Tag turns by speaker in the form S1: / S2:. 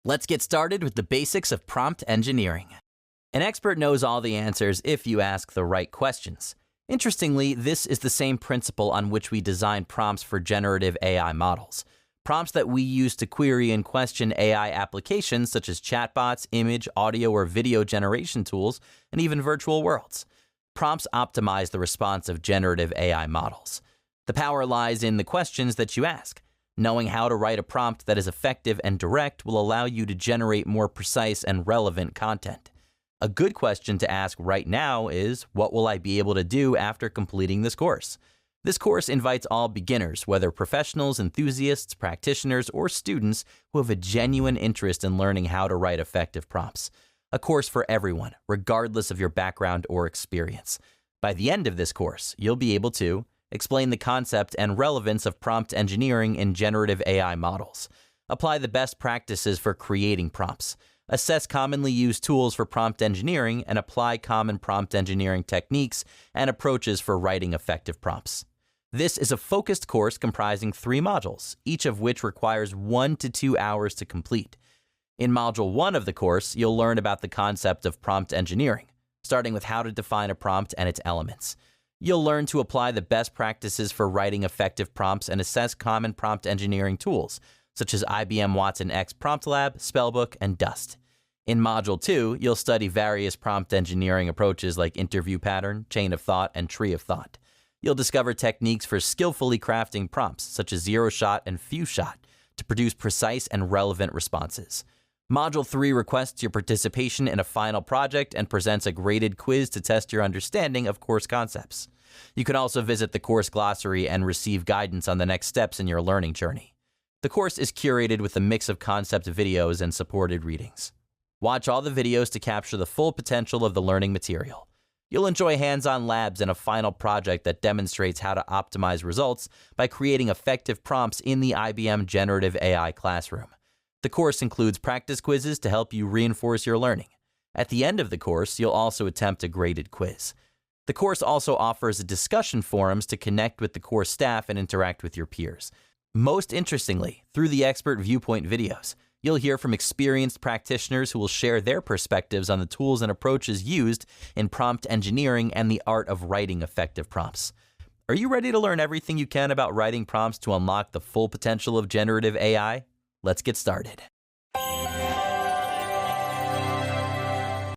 S1: Let's get started with the basics of prompt engineering. An expert knows all the answers if you ask the right questions. Interestingly, this is the same principle on which we design prompts for generative AI models. Prompts that we use to query and question AI applications such as chatbots, image, audio, or video generation tools, and even virtual worlds. Prompts optimize the response of generative AI models. The power lies in the questions that you ask. Knowing how to write a prompt that is effective and direct will allow you to generate more precise and relevant content. A good question to ask right now is, what will I be able to do after completing this course? This course invites all beginners, whether professionals, enthusiasts, practitioners, or students who have a genuine interest in learning how to write effective prompts. A course for everyone, regardless of your background or experience. By the end of this course, you'll be able to explain the concept and relevance of prompt engineering in generative AI models. Apply the best practices for creating prompts. Assess commonly used tools for prompt engineering and apply common prompt engineering techniques and approaches for writing effective prompts. This is a focused course comprising 3 modules, each of which requires 1 to 2 hours to complete. In Module 1 of the course, you'll learn about the concept of prompt engineering, starting with how to define a prompt and its elements. You'll learn to apply the best practices for writing effective prompts and assess common prompt engineering tools, such as IBM Watson X Prompt Lab, Spellbook, and Dust. In Module 2, you'll study various prompt engineering approaches like interview pattern, chain of thought, and tree of thought. You'll discover techniques for skillfully crafting prompts, such as zero shot and few shot, to produce precise and relevant responses. Module 3 requests your participation in a final project and presents a graded quiz to test your understanding of course concepts. You can also visit the course glossary and receive guidance on the next steps in your learning journey. The course is curated with a mix of concept videos and supported readings. Watch all the videos to capture the full potential of the learning material. You'll enjoy hands-on labs and a final project that demonstrates how to optimize results by creating effective prompts in the IBM Generative AI classroom. The course includes practice quizzes to help you reinforce your learning. At the end of the course, you'll also attempt a graded quiz. The course also offers discussion forums to connect with the course staff and interact with your peers. Most interestingly, through the expert viewpoint videos, you'll hear from experienced practitioners who will share their perspectives on the tools and approaches used in prompt engineering and the art of writing effective prompts. Are you ready to learn everything you can about writing prompts to unlock the full potential of generative AI? Let's get started.